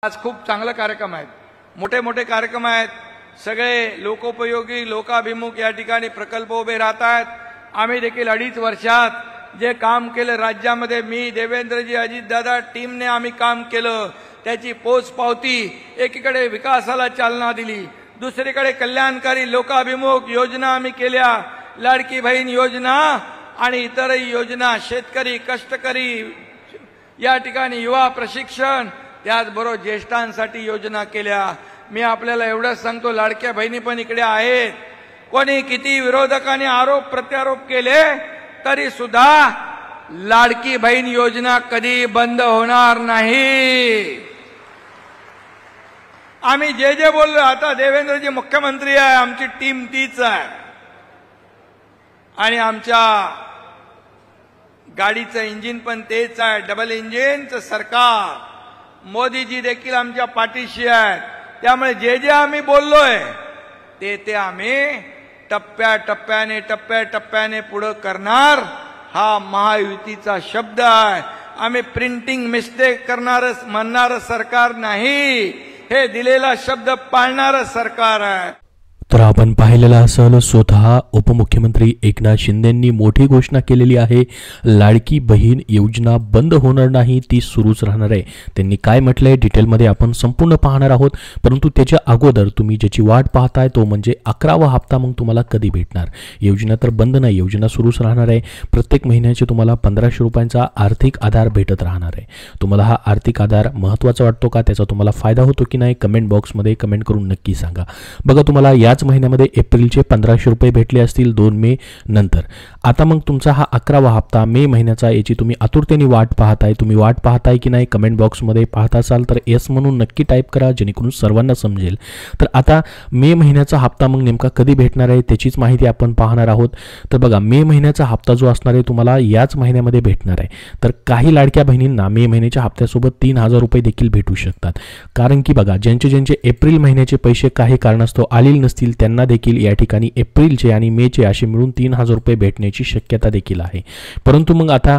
आज खूप चांगला कार्यक्रम आहेत, मोठे मोठे कार्यक्रम आहेत, सगळे लोकोपयोगी लोकाभिमुख या ठिकाणी प्रकल्प उभे राहत आहेत। आम्ही देखील 2.5 वर्षात जे काम केलं राज्यामध्ये, मी देवेंद्रजी अजितदादा टीमने आम्ही काम केलं, त्याची पोचपावती एकीकडे विकासाला चालना दिली, दुसरीकडे कल्याणकारी लोकाभिमुख योजना आम्ही केल्या, लाडकी बहीण योजना आणि इतरही योजना, शेतकरी कष्टकरी या ठिकाणी युवा प्रशिक्षण, त्याचबरोबर ज्येष्ठांसाठी योजना केल्या। मी आपल्याला एवढंच सांगतो, लाडक्या बहिणी पण इकडे आहेत। कोणी किती विरोधकांनी आरोप प्रत्यारोप केले तरी सुद्धा लाडकी बहीण योजना कधी बंद होणार नाही। आम्ही जे जे बोललो, आता देवेंद्रजी मुख्यमंत्री आहे, आमची टीम तीच आहे आणि आमच्या गाडीचं इंजिन पण तेच आहे, डबल इंजिनचं सरकार। मोदीजी देखील आमच्या पाठीशी आहेत। त्यामुळे जे जे आम्ही बोललोय ते आम्ही टप्प्याटप्प्याने पुढे करणार, हा महायुतीचा शब्द आहे। आम्ही प्रिंटिंग मिस्टेक म्हणणारं सरकार नाही, हे दिलेला शब्द पाळणारं सरकार आहे। तर आपण पाहिलेलं असेल, स्वतः उपमुख्यमंत्री एकनाथ शिंदेंनी मोठी घोषणा केलेली आहे, लाडकी बहीण योजना बंद होणार नाही, ती सुरूच राहणार आहे। त्यांनी काय म्हटलंय डिटेलमध्ये आपण संपूर्ण पाहणार आहोत, परंतु त्याच्या अगोदर तुम्ही ज्याची वाट पाहताय तो म्हणजे 11वा हप्ता मग तुम्हाला कधी भेटणार। योजना तर बंद नाही, योजना सुरूच राहणार आहे। प्रत्येक महिन्याचे तुम्हाला 1500 रुपयांचा आर्थिक आधार भेटत राहणार आहे। तुम्हाला हा आर्थिक आधार महत्त्वाचा वाटतो का, त्याचा तुम्हाला फायदा होतो की नाही, कमेंट बॉक्समध्ये कमेंट करून नक्की सांगा। बघा, तुम्हाला याच महिन्यामध्ये एप्रिलचे 1500 रुपये भेटले असतील 2 मे नंतर। आता मग तुमचा हा 11वा हप्ता मे महिन्याचा, याची तुम्ही आतुरतेने वाट पाहताय। तुम्ही वाट पाहताय की नाही, कमेंट बॉक्समध्ये पाहत असाल तर येस म्हणून नक्की टाईप करा, जेणेकरून सर्वांना समजेल। तर आता मे महिन्याचा हप्ता मग नेमका कधी भेटणार आहे त्याचीच माहिती आपण पाहणार आहोत। तर बघा, मे महिन्याचा हप्ता जो असणार आहे तुम्हाला याच महिन्यामध्ये भेटणार आहे। तर काही लाडक्या बहिणींना मे महिन्याच्या हप्त्यासोबत 3000 रुपये देखील भेटू शकतात, कारण की बघा, ज्यांचे एप्रिल महिन्याचे पैसे काही कारणास्तव आलेले नसतील त्यांना देखील या ठिकाणी एप्रिलचे आणि मेचे असे मिळून 3000 रुपये भेटण्याची शक्यता देखील आहे। परंतु मग आता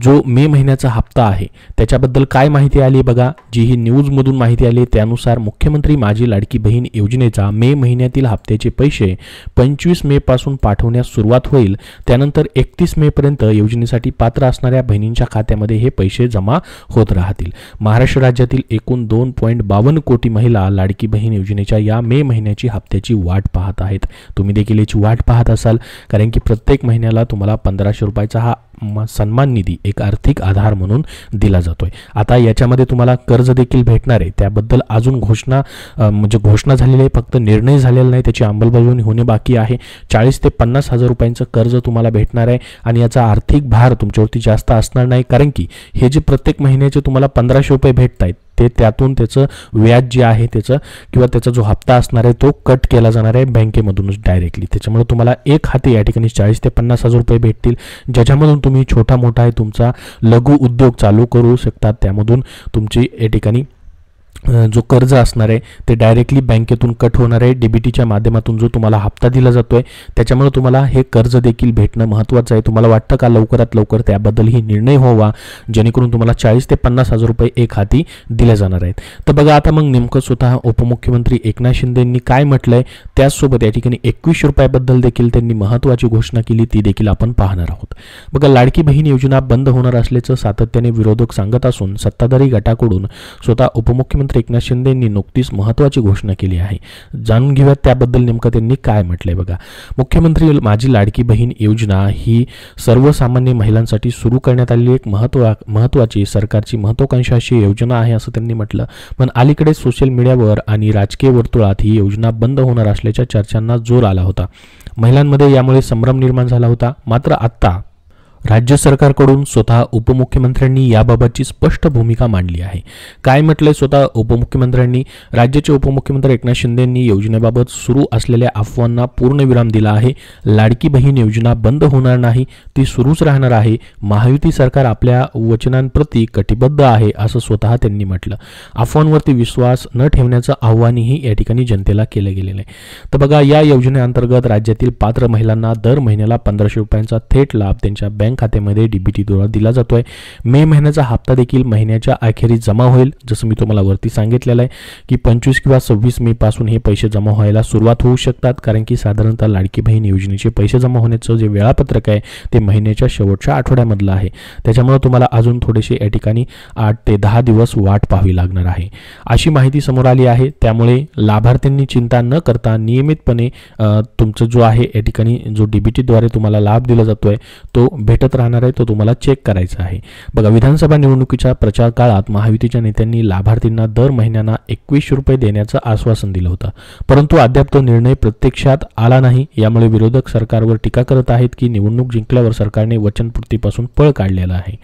जो मे महिन्याचा हप्ता आहे त्याच्याबद्दल काय माहिती आली बघा, जी ही न्यूजमधून माहिती आली त्यानुसार मुख्यमंत्री माझी लाडकी बहीण योजनेचा मे महिन्यातील हप्त्याचे पैसे 25 मे पासून पाठवण्यास सुरुवात होईल। त्यानंतर 31 मे पर्यंत योजनेसाठी पात्र असणाऱ्या बहिणींच्या खात्यामध्ये हे पैसे जमा होत राहतील। महाराष्ट्र राज्यातील एकूण 2.52 कोटी महिला लाडकी बहीण योजनेच्या या मे महिन्याची हप्त्याची वाट पाहत आहेत। तुम्ही देखील याची वाट पाहत असाल, कारण की प्रत्येक महिन्याला तुम्हाला 1500 रुपयाचा हा सन्मान निधी एक आर्थिक आधार म्हणून दिला जातोय। आता याच्यामध्ये तुम्हाला कर्ज देखील भेटणार आहे, त्याबद्दल अजून घोषणा झालेली आहे, फक्त निर्णय झालेला नाही, त्याची अंमलबजावणी होणे बाकी आहे। 40 ते 50 हजार रुपयांचं कर्ज तुम्हाला भेटणार आहे आणि याचा आर्थिक भार तुमच्यावरती जास्त असणार नाही, कारण की हे जे प्रत्येक महिन्याचे तुम्हाला 1500 रुपये भेटत आहेत ते त्यातून त्याचं व्याज जे आहे त्याचं किंवा त्याचा जो हप्ता असणार आहे तो कट केला जाणार आहे बँकेमधूनच डायरेक्टली। त्याच्यामुळे तुम्हाला एक खाते या ठिकाणी 40 ते 50 हजार रुपये भेटतील, ज्याच्यामधून तुम्ही छोटा मोठा आहे तुमचा लघु उद्योग चालू करू शकतात। त्यामधून तुमची या ठिकाणी जो कर्ज असणार आहे ते डायरेक्टली बँकेतून कट होणार आहे, डीबीटीच्या माध्यमातून जो तुम्हाला हप्ता दिला जातोय। त्याच्यामुळे तुम्हाला हे कर्ज देखील भेटणं महत्त्वाचं आहे। तुम्हाला वाटतं का लवकरात लवकर त्याबद्दलही निर्णय व्हावा, जेणेकरून तुम्हाला 40 ते 50 हजार रुपये एक हाती दिले जाणार आहेत। तर बघा, आता मग नेमकं स्वतः उपमुख्यमंत्री एकनाथ शिंदेंनी काय म्हटलंय, त्याचसोबत या ठिकाणी 21 रुपयाबद्दल देखील त्यांनी महत्त्वाची घोषणा केली, ती देखील आपण पाहणार आहोत। बघा, लाडकी बहीण योजना बंद होणार असल्याचं सातत्याने विरोधक सांगत असून सत्ताधारी गटाकडून स्वतः उपमुख्यमंत्री एकनाथ शिंदेंनी नुकतीच महत्त्वाची घोषणा केली आहे। जाणून घेऊयात त्याबद्दल नेमकं त्यांनी काय म्हटलंय बघा। मुख्यमंत्री माझी लाडकी बहीण योजना ही सर्वसामान्य महिलांसाठी सुरू करण्यात आलेली एक महत्त्वाची सरकारची महत्त्वाकांक्षी अशी योजना आहे असं त्यांनी म्हटलं। पण अलीकडे सोशल मीडियावर आणि राजकीय वर्तुळात ही योजना बंद होणार असल्याच्या चर्चांना जोर आला होता। महिलांमध्ये यामुळे संभ्रम निर्माण झाला होता। मात्र आता राज्य सरकारकडून स्वतः उपमुख्यमंत्र्यांनी याबाबतची स्पष्ट भूमिका मांडली आहे। काय म्हटलंय स्वतः उपमुख्यमंत्र्यांनी, राज्याचे उपमुख्यमंत्री एकनाथ शिंदेंनी योजनेबाबत सुरू असलेल्या अफवांना पूर्णविराम दिला आहे। लाडकी बहीण योजना बंद होणार नाही, ती सुरूच राहणार आहे। महायुती सरकार आपल्या वचनांप्रती कटिबद्ध आहे असं स्वतः त्यांनी म्हटलं। अफवांवरती विश्वास न ठेवण्याचं आव्हानही या ठिकाणी जनतेला केलं गेलेलं आहे। तर बघा, या योजनेअंतर्गत राज्यातील पात्र महिलांना दर महिन्याला 1500 रुपयांचा थेट लाभ त्यांच्या बँक बँक खात्यामध्ये डीबीटी द्वारा दिला जातोय. मे महिन्याचा हप्ता देखील महिन्याच्या अखेरीस जमा होईल. जसं मी तुम्हाला वरती सांगितलेलं आहे की 25 किंवा 26 मे पासून हे पैसे जमा व्हायला सुरुवात होऊ शकतात, कारण की साधारणतः लाडकी बहीण योजनेचे पैसे जमा होण्याचं जे वेळापत्रक आहे ते महिन्याच्या शेवटच्या आठवड्यामधलं आहे. त्याच्यामुळे तुम्हाला अजून थोडेसे या ठिकाणी 8 ते 10 दिवस वाट पाहावी लागणार आहे, अशी माहिती समोर आली आहे. त्यामुळे लाभार्थ्यांनी चिंता न करता नियमितपणे तुमचं जो आहे या ठिकाणी जो डीबीटीद्वारे तुम्हाला लाभ दिला जातोय तो भेटत राहणार आहे, तो तुम्हाला चेक करायचा आहे. बघा, विधानसभा निवडणुकीच्या प्रचार काळात महायुतीच्या नेत्यांनी लाभार्थींना दर महिन्याला 21 रुपये देण्याचं आश्वासन दिलं होतं, परंतु अद्याप तो निर्णय प्रत्यक्षात आला नाही. यामुळे विरोधक सरकारवर टीका करत आहेत की निवडणूक जिंकल्यावर सरकारने वचनपूर्तीपासून पळ काढलेला आहे.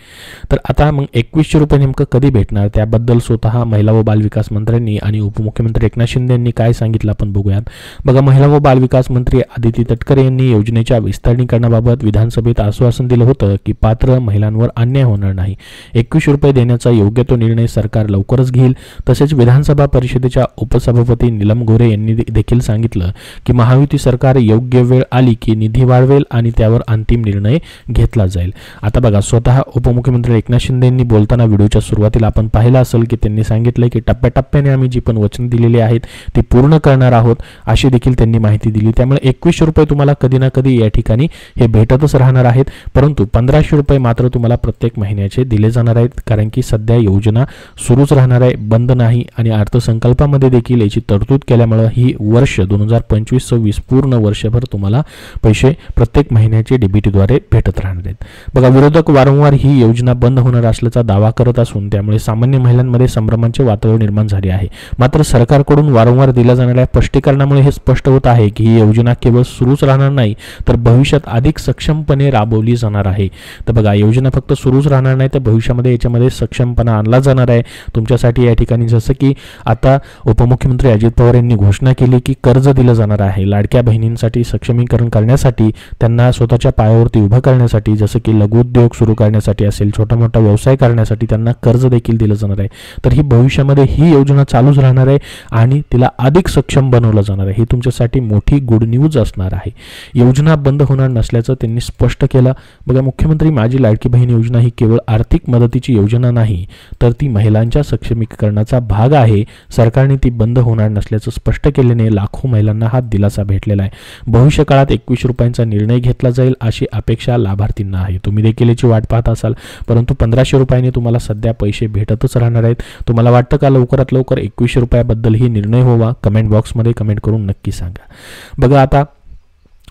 तर आता मग 21 रुपये नेमकं कधी भेटणार, त्याबद्दल स्वतः महिला व बालविकास मंत्र्यांनी आणि उपमुख्यमंत्री एकनाथ शिंदे यांनी काय सांगितलं आपण बघूयात. बघा, महिला व बालविकास मंत्री आदिती तटकरे यांनी योजनेच्या विस्तारीकरणाबाबत विधानसभेत आश्वासन दिलं होतं की पात्र महिलांवर अन्याय होणार नाही. 21 रुपये देण्याचा योग्य तो निर्णय सरकार लवकरच घेईल. तसेच विधानसभा परिषदेच्या उपसभापती नीलम गोरे यांनी देखील सांगितलं की महायुती सरकार योग्य वेळ आली की निधी वाढवेल आणि त्यावर अंतिम निर्णय घेतला जाईल. आता बघा, स्वतः उपमुख्यमंत्री एकनाथ शिंदे यांनी बोलताना व्हिडिओच्या सुरुवातीला आपण पाहिलं असेल की त्यांनी सांगितलं की टप्प्याटप्प्याने आम्ही जी पण वचन दिलेली आहेत ती पूर्ण करणार आहोत, अशी देखील त्यांनी माहिती दिली. त्यामुळे 21 रुपये तुम्हाला कधी ना कधी या ठिकाणी हे भेटतच राहणार आहेत, परंतु 1500 रुपये मात्र तुम्हाला प्रत्येक महिन्याचे दिले जाणार आहेत, कारण की सध्या योजना सुरूच राहणार आहे, बंद नाही. आणि अर्थसंकल्पामध्ये देखील याची तरतूद केल्यामुळे ही वर्ष 2025-26 पूर्ण वर्षभर तुम्हाला पैसे प्रत्येक महिन्याचे डीबीटीद्वारे भेटत राहणार आहेत. बघा, विरोधक वारंवार ही योजना बंद होणार असल्याचा दावा करत असून त्यामुळे सामान्य महिलांमध्ये संभ्रमाचे वातावरण निर्माण झाले आहे. मात्र सरकारकडून वारंवार दिल्या जाणाऱ्या स्पष्टीकरणामुळे हे स्पष्ट होत आहे की ही योजना केवळ सुरूच राहणार नाही, तर भविष्यात अधिक सक्षमपणे राबवली जाणार आहे. तर बघा, योजना फक्त सुरूच राहणार नाही, तर भविष्यामध्ये याच्यामध्ये सक्षमपणा आणला जाणार आहे तुमच्यासाठी. या ठिकाणी जसं की आता उपमुख्यमंत्री अजित पवार यांनी घोषणा केली की कर्ज दिलं जाणार आहे लाडक्या बहिणींसाठी, सक्षमीकरण करण्यासाठी, त्यांना स्वतःच्या पायावरती उभं करण्यासाठी, जसं की लघुउद्योग सुरू करण्यासाठी असेल, छोटा मोठा व्यवसाय करण्यासाठी त्यांना कर्ज देखील दिलं जाणार आहे. तर ही भविष्यामध्ये ही योजना चालूच राहणार आहे आणि तिला अधिक सक्षम बनवलं जाणार आहे. ही तुमच्यासाठी मोठी गुड न्यूज असणार आहे. योजना बंद होणार नसल्याचं त्यांनी स्पष्ट केलं. बघा, मुख्यमंत्री माझी लाडकी बहीण योजना ही केवळ आर्थिक मदतीची योजना नाही, तर ती महिलांच्या सक्षमीकरणाचा भाग आहे. सरकारने ती बंद होणार नसल्याचं स्पष्ट केल्याने लाखो महिलांना हा दिलासा भेटलेला आहे. भविष्य काळात 21 रुपयांचा निर्णय घेतला जाईल अशी अपेक्षा लाभार्थींना आहे. तुम्ही देखील याची वाट पाहत असाल, परंतु 1500 रुपयांनी तुम्हाला सध्या पैसे भेटतच राहणार आहेत. तुम्हाला वाटतं का लवकरात लवकर 21 रुपयाबद्दल ही निर्णय व्हावा? कमेंट बॉक्समध्ये कमेंट करून नक्की सांगा. बघा, आता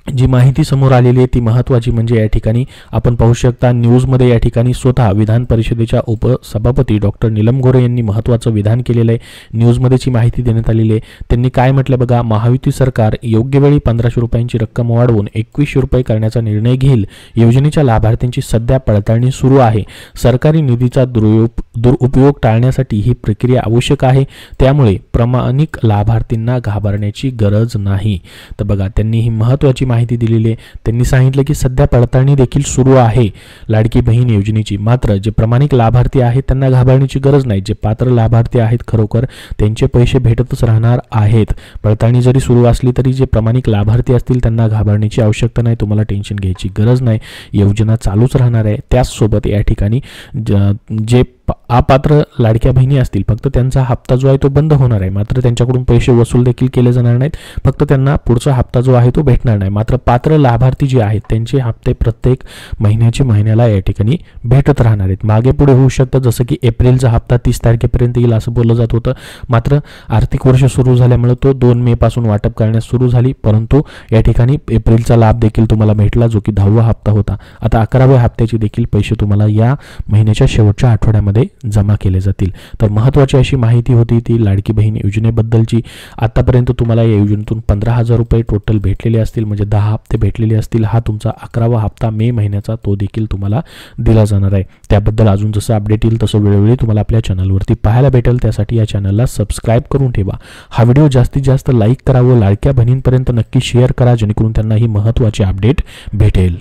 जी माहिती समोर आलेली आहे ती महत्त्वाची म्हणजे या ठिकाणी आपण पाहू शकता न्यूजमध्ये या ठिकाणी स्वतः विधान परिषदेच्या उपसभापती डॉक्टर नीलम गोरे यांनी महत्त्वाचं विधान केलेलं आहे. न्यूजमध्येची माहिती देण्यात आलेली आहे. त्यांनी काय म्हटलं बघा, महायुती सरकार योग्य वेळी 1500 रुपयांची रक्कम वाढवून 21 रुपये करण्याचा निर्णय घेईल. योजनेच्या लाभार्थ्यांची सध्या पडताळणी सुरू आहे. सरकारी निधीचा दुरुपयोग टाळण्यासाठी ही प्रक्रिया आवश्यक आहे, त्यामुळे प्रामाणिक लाभार्थींना घाबरण्याची गरज नाही. तर बघा, त्यांनी ही महत्त्वाची माहिती दिलेली आहे. त्यांनी सांगितलं की सध्या पडताळणी देखील सुरू आहे लाडकी बहीण योजनेची, मात्र जे प्रामाणिक लाभार्थी आहेत त्यांना घाबरण्याची गरज नाही. जे पात्र लाभार्थी आहेत खरोखर त्यांचे पैसे भेटतच राहणार आहेत. पडताळणी जरी सुरू असली तरी जे प्रामाणिक लाभार्थी असतील त्यांना घाबरण्याची आवश्यकता नाही, तुम्हाला टेन्शन घ्यायची गरज नाही. योजना चालूच राहणार आहे. त्याचसोबत या ठिकाणी जे अपात्र लाडक्या बहिणी असतील फक्त त्यांचा हप्ता जो आहे तो बंद होणार आहे, मात्र त्यांच्याकडून पैसे वसूल देखील केले जाणार नाहीत. फक्त त्यांना पुढचा हप्ता जो आहे तो भेटणार नाही. मात्र पात्र लाभार्थी जे आहेत त्यांचे हप्ते प्रत्येक महिन्याला या ठिकाणी भेटत राहणार आहेत. मागे पुढे होऊ शकतं, जसं की एप्रिलचा हप्ता 30 तारखेपर्यंत येईल असं बोललं जात होतं, मात्र आर्थिक वर्ष सुरू झाल्यामुळे तो 2 मे पासून वाटप करण्यास सुरू झाली, परंतु या ठिकाणी एप्रिलचा लाभ देखील तुम्हाला भेटला जो की 10वा हप्ता होता. आता 11व्या हप्त्याचे देखील पैसे तुम्हाला या महिन्याच्या शेवटच्या आठवड्यामध्ये जमा केले जातील. तर महत्त्वाची अशी माहिती होती ती लाडकी बहीण योजनेबद्दलची. आतापर्यंत तुम्हाला या योजनेतून 15,000 रुपये टोटल भेटलेले असतील, म्हणजे 10 हप्ते भेटलेले असतील. हा तुमचा 11वा हप्ता मे महिन्याचा तो देखील तुम्हाला दिला जाणार आहे. त्याबद्दल अजून जसं अपडेट येईल तसं वेळोवेळी तुम्हाला आपल्या चॅनलवरती पाहायला भेटेल. त्यासाठी या चॅनलला सबस्क्राईब करून ठेवा. हा व्हिडिओ जास्तीत जास्त लाईक करा व लाडक्या बहिणींपर्यंत नक्की शेअर करा, जेणेकरून त्यांना ही महत्त्वाची अपडेट भेटेल.